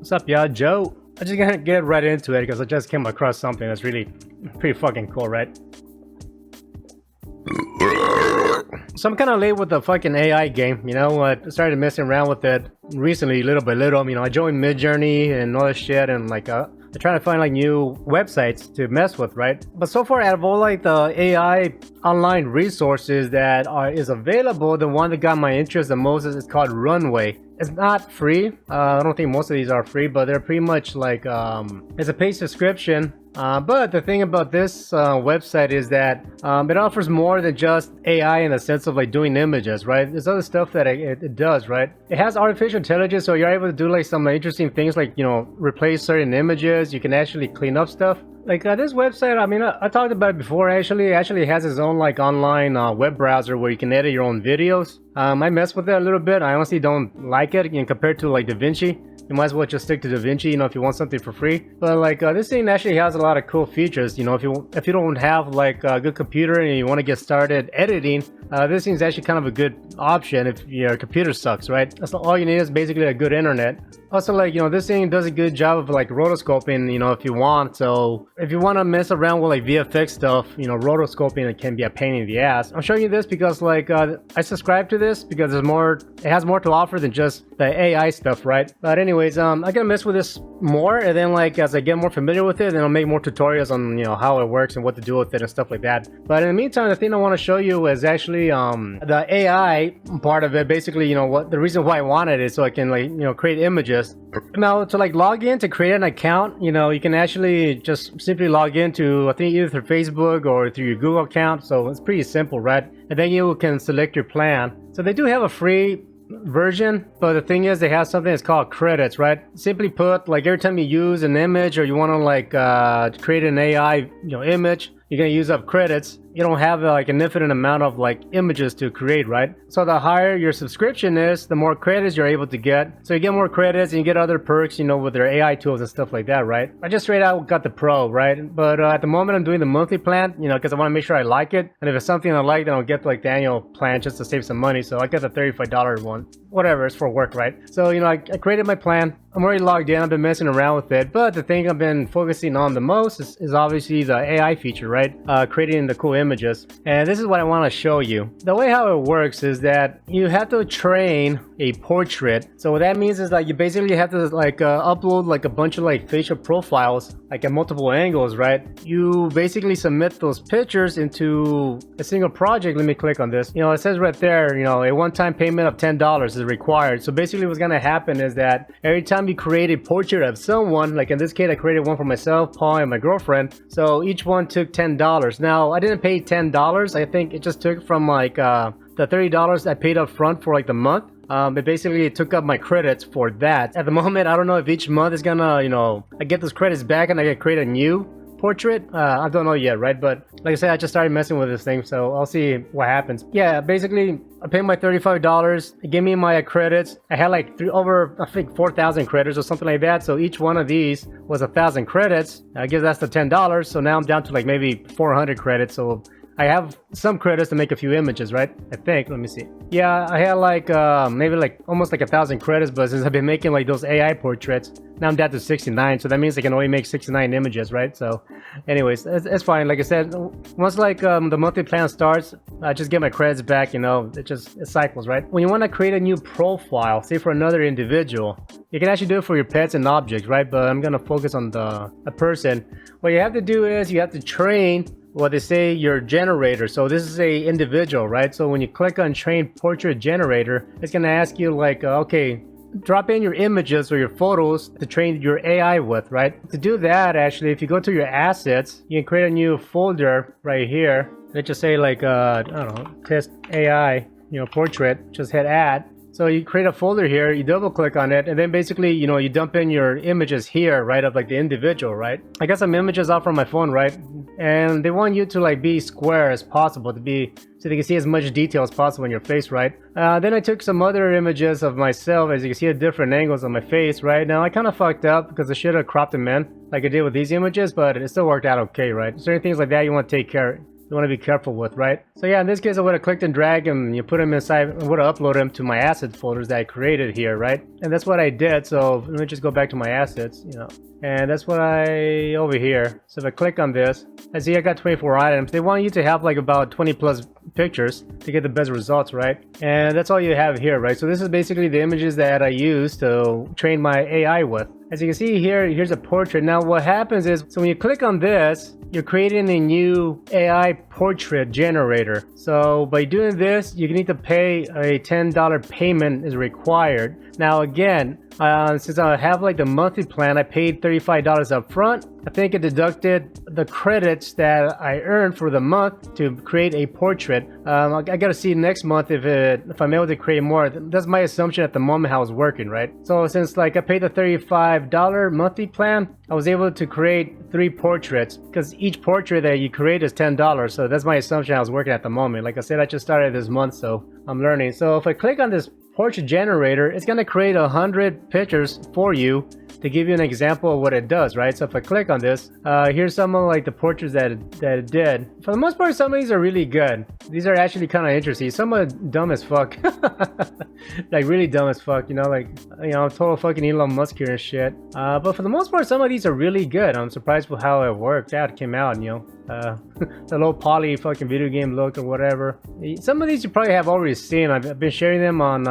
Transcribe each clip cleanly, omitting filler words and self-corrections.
What's up, y'all? Joe. I'm just gonna get right into it because I just came across something that's really pretty fucking cool, right? So I'm kind of late with the fucking AI game, you know. I started messing around with it recently, little by little. You know, I joined Midjourney and all this shit, and like I'm trying to find like new websites to mess with, right? But so far, out of all like the AI online resources that is available, the one that got my interest the most is called RunWay. It's not free. I don't think most of these are free, but they're pretty much like it's a paid subscription. But the thing about this website is that it offers more than just AI in the sense of like doing images, right? There's other stuff that it does, right? It has artificial intelligence, so you're able to do like some interesting things like, you know, replace certain images. You can actually clean up stuff. Like this website, I mean, I talked about it before. It actually has its own like online web browser where you can edit your own videos. I messed with it a little bit. I honestly don't like it, you know, compared to like DaVinci. You might as well just stick to DaVinci, you know, if you want something for free. But like this thing actually has a lot of cool features. You know, if you don't have like a good computer and you want to get started editing, this thing's actually kind of a good option if your computer sucks, right? That's all you need is basically a good internet. Also, like, you know, this thing does a good job of like rotoscoping, you know, if you want. So if you want to mess around with like VFX stuff, you know, rotoscoping, it can be a pain in the ass. I'm showing you this because like I subscribe to this because it has more to offer than just the AI stuff, right? But anyways, I'm gonna mess with this more, and then like as I get more familiar with it, then I'll make more tutorials on, you know, how it works and what to do with it and stuff like that. But in the meantime, the thing I want to show you is actually the AI part of it. Basically, you know, what the reason why I wanted it, so I can like, you know, create images. Now to like log in to create an account, you know, you can actually just simply log into, I think, either through Facebook or through your Google account. So it's pretty simple, right? And then you can select your plan. So they do have a free version, but the thing is they have something that's called credits, right? Simply put, like every time you use an image or you want to like create an AI, you know, image, you're gonna use up credits. You don't have like an infinite amount of like images to create, right? So the higher your subscription is, the more credits you're able to get. So you get more credits and you get other perks, you know, with their AI tools and stuff like that, right? I just straight out got the pro, right? But at the moment I'm doing the monthly plan, you know, because I want to make sure I like it. And if it's something I like, then I'll get like the annual plan just to save some money. So I got the $35 one. Whatever, it's for work, right? So, you know, I created my plan. I'm already logged in. I've been messing around with it. But the thing I've been focusing on the most is obviously the AI feature, right? Creating the cool images. And this is what I want to show you. The way how it works is that you have to train a portrait. So what that means is that you basically have to like upload like a bunch of like facial profiles, like at multiple angles, right? You basically submit those pictures into a single project. Let me click on this. You know, it says right there, you know, a one-time payment of $10 is required. So basically what's gonna happen is that every time you create a portrait of someone, like in this case I created one for myself, Paul, and my girlfriend, so each one took $10. Now I didn't pay $10. I think it just took from like the $30 I paid up front for like the month. It basically took up my credits for that. At the moment, I don't know if each month is gonna, you know, I get those credits back and I can create a new portrait. I don't know yet, right? But like I said, I just started messing with this thing, so I'll see what happens. Yeah, basically I paid my $35. It gave me my credits. I had like over, I think, 4,000 credits or something like that. So each one of these was 1,000 credits. I guess that's the $10. So now I'm down to like maybe 400 credits. So I have some credits to make a few images, right? I think. Let me see. Yeah, I had like maybe like almost like 1,000 credits, but since I've been making like those AI portraits, now I'm down to 69. So that means I can only make 69 images, right? So anyways, it's fine. Like I said, once like the monthly plan starts, I just get my credits back, you know, it cycles, right? When you want to create a new profile, say for another individual, you can actually do it for your pets and objects, right? But I'm going to focus on a person. What you have to do is you have to train what they say your generator. So this is a individual, right? So when you click on train portrait generator, it's going to ask you like, okay, drop in your images or your photos to train your AI with, right? To do that, actually, if you go to your assets, you can create a new folder right here. Let's just say like, I don't know, test AI, you know, portrait, just hit add. So you create a folder here, you double click on it, and then basically, you know, you dump in your images here, right, of like the individual, right? I got some images out from my phone, right? And they want you to like be square as possible, to be, so they can see as much detail as possible in your face, right? Then I took some other images of myself, as you can see at different angles on my face, right? Now I kind of fucked up because I should have cropped them in like I did with these images, but it still worked out okay, right? Certain things like that you want to take care you want to be careful with, right? So yeah, in this case, I would have clicked and drag and you put them inside, I would have uploaded them to my assets folders that I created here, right? And that's what I did. So let me just go back to my assets, you know, and that's what I over here. So if I click on this, I see I got 24 items. They want you to have like about 20 plus pictures to get the best results, right? And that's all you have here, right? So this is basically the images that I use to train my AI with. As you can see here, here's a portrait. Now what happens is, so when you click on this, you're creating a new AI portrait generator. So by doing this, you need to pay a $10 payment is required. Now again, since I have like the monthly plan, I paid $35 up front. I think it deducted the credits that I earned for the month to create a portrait. I gotta see next month if I'm able to create more. That's my assumption at the moment how it's working, right? So since like I paid the $35 monthly plan, I was able to create 3 portraits because each portrait that you create is $10. So that's my assumption how it's working at the moment. Like I said, I just started this month, so I'm learning. So if I click on this portrait generator, it's going to create 100 pictures for you to give you an example of what it does, right? So if I click on this, here's some of like the portraits that it did. For the most part, some of these are really good. These are actually kind of interesting. Some are dumb as fuck. Like really dumb as fuck, you know, like, you know, total fucking Elon Musk here and shit. But for the most part, some of these are really good. I'm surprised with how it worked out, came out, you know. The low poly fucking video game look or whatever. Some of these you probably have already seen. I've been sharing them on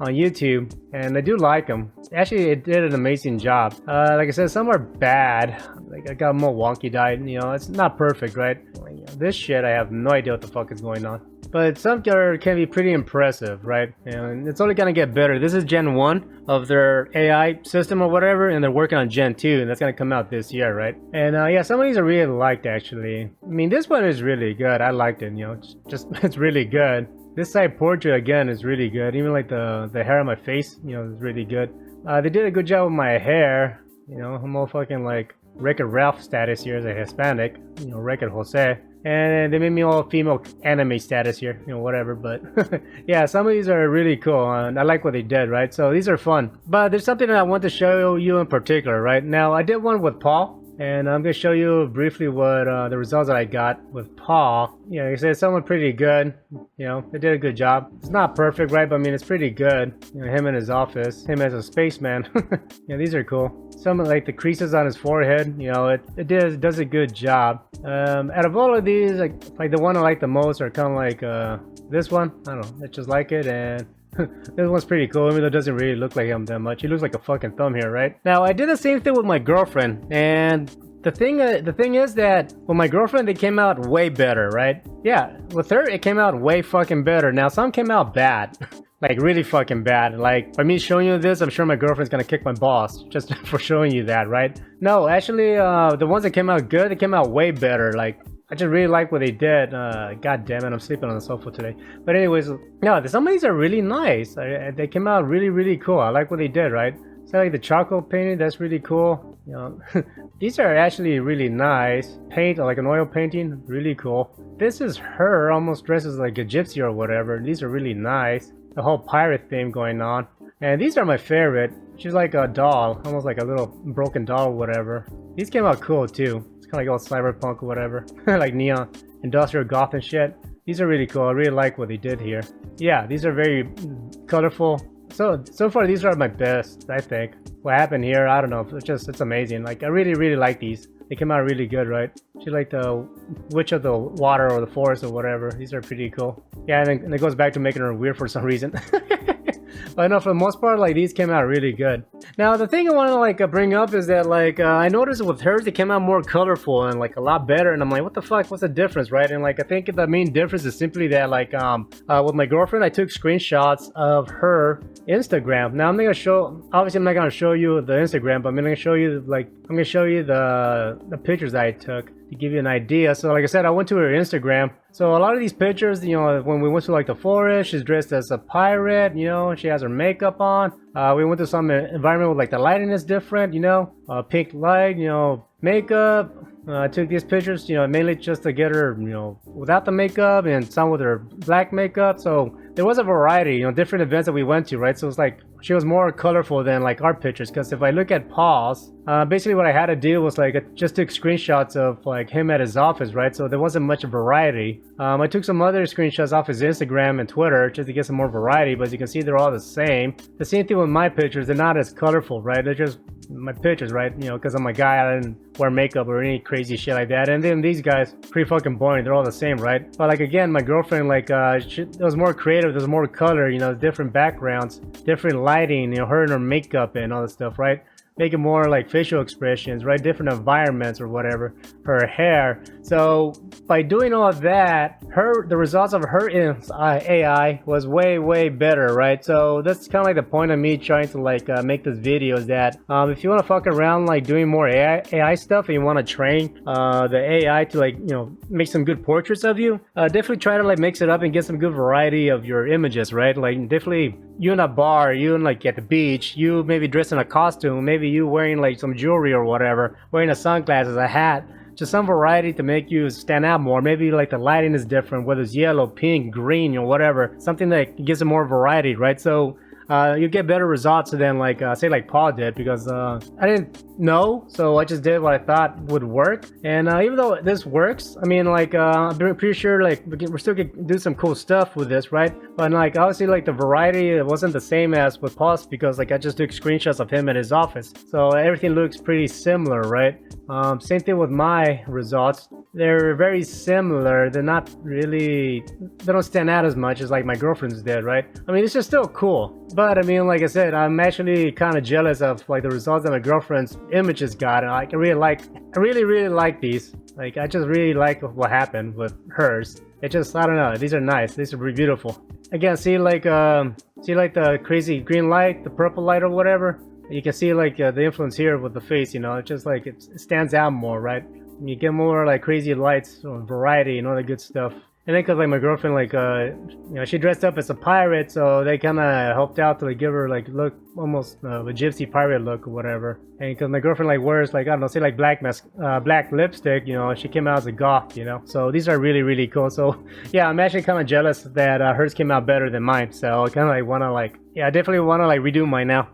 YouTube, and I do like them. Actually, it did an amazing job. Like I said, some are bad. Like I got more wonky died. You know, it's not perfect, right? You know, this shit, I have no idea what the fuck is going on. But some can be pretty impressive, right? And it's only gonna get better. This is Gen 1 of their AI system or whatever, and they're working on Gen 2, and that's gonna come out this year, right? And yeah, some of these I really liked actually. I mean, this one is really good. I liked it, you know, just it's really good. This side portrait again is really good. Even like the hair on my face, you know, is really good. They did a good job with my hair. You know, I'm all fucking like Wreck-It Ralph status here as a Hispanic. You know, Wreck-It Jose. And they made me all female anime status here, you know, whatever. But yeah, some of these are really cool, and I like what they did, right? So these are fun. But there's something that I want to show you in particular, right? Now, I did one with Paul, and I'm going to show you briefly what the results that I got with Paul. You know, he said someone pretty good. You know, they did a good job. It's not perfect, right? But I mean, it's pretty good. You know, him in his office, him as a spaceman. Yeah, these are cool. Some of like the creases on his forehead, you know, it does a good job. Out of all of these, like the one I like the most are kind of like this one. I don't know, I just like it, and this one's pretty cool, even though it doesn't really look like him that much. He looks like a fucking thumb here, right? Now, I did the same thing with my girlfriend, and the thing is that with my girlfriend, they came out way better, right? Yeah, with her, it came out way fucking better. Now, some came out bad. Like really fucking bad. Like by me showing you this, I'm sure my girlfriend's gonna kick my balls just for showing you that, right? No, actually, the ones that came out good, they came out way better. Like I just really like what they did. God damn it, I'm sleeping on the sofa today. But anyways, no, some of these are really nice. They came out really, really cool. I like what they did, right? So like the charcoal painting, that's really cool. You know, these are actually really nice. Paint, like an oil painting, really cool. This is her almost dressed as like a gypsy or whatever. These are really nice. The whole pirate theme going on. And these are my favorite. She's like a doll, almost like a little broken doll or whatever. These came out cool too. It's kind of like all cyberpunk or whatever. Like neon, industrial goth and shit. These are really cool. I really like what they did here. Yeah, these are very colorful. So far these are my best, I think. What happened here, I don't know. It's amazing. Like I really, really like these. They came out really good, right? She like the witch of the water or the forest or whatever. These are pretty cool. Yeah, and it goes back to making her weird for some reason. But no, for the most part, like these came out really good. Now the thing I want to like bring up is that like I noticed with hers they came out more colorful and like a lot better, and I'm like, what the fuck, what's the difference, right? And like I think the main difference is simply that like with my girlfriend I took screenshots of her Instagram. Now I'm not gonna show, obviously I'm not gonna show you the Instagram, but I'm gonna show you the pictures that I took to give you an idea. So like I said, I went to her Instagram. So a lot of these pictures, you know, when we went to like the forest, she's dressed as a pirate, you know, she has her makeup on. We went to some environment with like the lighting is different, you know, pink light, you know, makeup. I took these pictures, you know, mainly just to get her, you know, without the makeup, and some with her black makeup. So there was a variety, you know, different events that we went to, right? So it's like she was more colorful than like our pictures. Because if I look at Paul's, basically what I had to do was like I just took screenshots of like him at his office, right? So there wasn't much variety. I took some other screenshots off his Instagram and Twitter just to get some more variety, but as you can see, they're all the same. The same thing with my pictures, they're not as colorful, right? They're just my pictures, right? You know, because I'm a guy, I didn't wear makeup or any crazy shit like that. And then these guys, pretty fucking boring. They're all the same, right? But like again, my girlfriend, like it was more creative. There's more color, you know, different backgrounds, different lighting, you know, her and her makeup and all this stuff, right? Make it more like facial expressions, right? Different environments or whatever. Her hair. So by doing all of that, the results of her AI was way better, right? So that's kind of like the point of me trying to like make this video is that if you want to fuck around like doing more AI stuff and you want to train the AI to like, you know, make some good portraits of you, definitely try to like mix it up and get some good variety of your images, right? Like definitely you in a bar, you in like at the beach, you maybe dressed in a costume, maybe you wearing like some jewelry or whatever, wearing a sunglasses, a hat, just some variety to make you stand out more. Maybe like the lighting is different, whether it's yellow, pink, green, or whatever, something that gives it more variety, right? So you get better results than like say like Paul did, because I didn't know, so I just did what I thought would work. And even though this works, I mean, like I'm pretty sure like we're still gonna do some cool stuff with this, right? But like obviously like the variety, it wasn't the same as with Paul's, because like I just took screenshots of him at his office, so everything looks pretty similar, right? Same thing with my results. They're very similar. They're not really, they don't stand out as much as like my girlfriend's did, right? I mean, it's just still cool. But I mean, like I said, I'm actually kind of jealous of like the results that my girlfriend's images got. And I really like these. Like, I just really like what happened with hers. It just, I don't know, these are nice. These are really beautiful. Again, see like the crazy green light, the purple light or whatever? You can see like the influence here with the face, you know, it's just like it stands out more, right? You get more like crazy lights or variety and all that good stuff. And then because like my girlfriend, like you know, she dressed up as a pirate, so they kind of helped out to like give her like look almost a gypsy pirate look or whatever. And because my girlfriend like wears like, I don't know, say like black lipstick, you know, she came out as a goth, you know. So these are really cool. So yeah, I'm actually kind of jealous that hers came out better than mine. So I kind of like want to like, yeah, I definitely want to like redo mine now.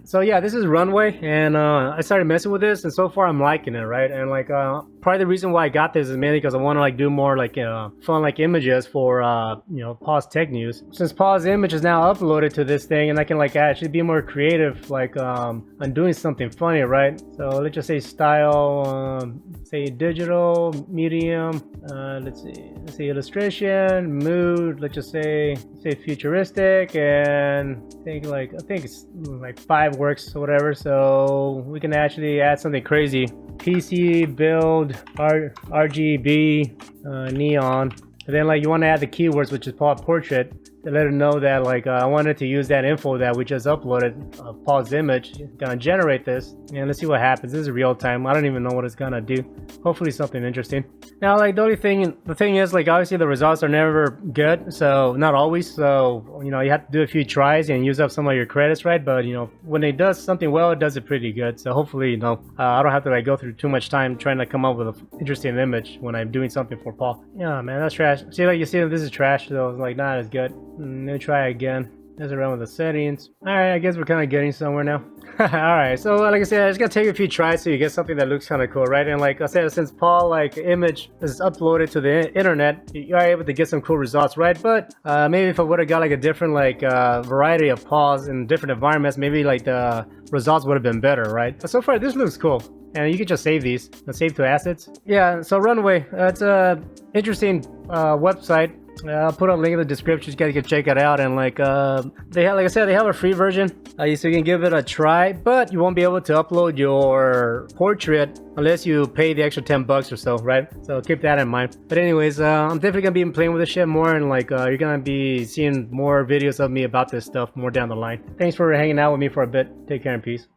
So yeah, this is RunWay, and I started messing with this, and so far I'm liking it, right? And like probably the reason why I got this is mainly because I want to like do more like fun like images for you know, Paul's Tech News. Since Paul's image is now uploaded to this thing, and I can like actually be more creative like on doing something funny, right? So let's just say style, say digital, medium, let's see illustration, mood, let's just say futuristic, and I think it's like 5 works or whatever. So we can actually add something crazy. PC build RGB neon, and then like you want to add the keywords, which is Paul portrait, to let him know that like I wanted to use that info that we just uploaded of Paul's image. Gonna generate this, and let's see what happens. This is real time. I don't even know what it's gonna do. Hopefully something interesting. Now like the thing is like obviously the results are never good, so not always. So you know, you have to do a few tries and use up some of your credits, right? But you know, when it does something well, it does it pretty good. So hopefully, you know, I don't have to like go through too much time trying to come up with an interesting image when I'm doing something for Paul. Yeah, man, that's trash. See, like you see, this is trash, so it's like not as good. Let me try again. Mess around with the settings. Alright, I guess we're kind of getting somewhere now. Alright, so like I said, I just gotta take a few tries so you get something that looks kind of cool, right? And like I said, since Paul like image is uploaded to the internet, you are able to get some cool results, right? But maybe if I would have got like a different like variety of Pauls in different environments, maybe like the results would have been better, right? But so far, this looks cool. And you can just save these and save to assets. Yeah, so RunWay, it's a interesting website. I'll put a link in the description. You guys can check it out. And like they have, like I said, they have a free version, so you can give it a try. But you won't be able to upload your portrait unless you pay the extra $10 or so, right? So keep that in mind. But anyways, I'm definitely gonna be playing with this shit more, and like you're gonna be seeing more videos of me about this stuff more down the line. Thanks for hanging out with me for a bit. Take care and peace.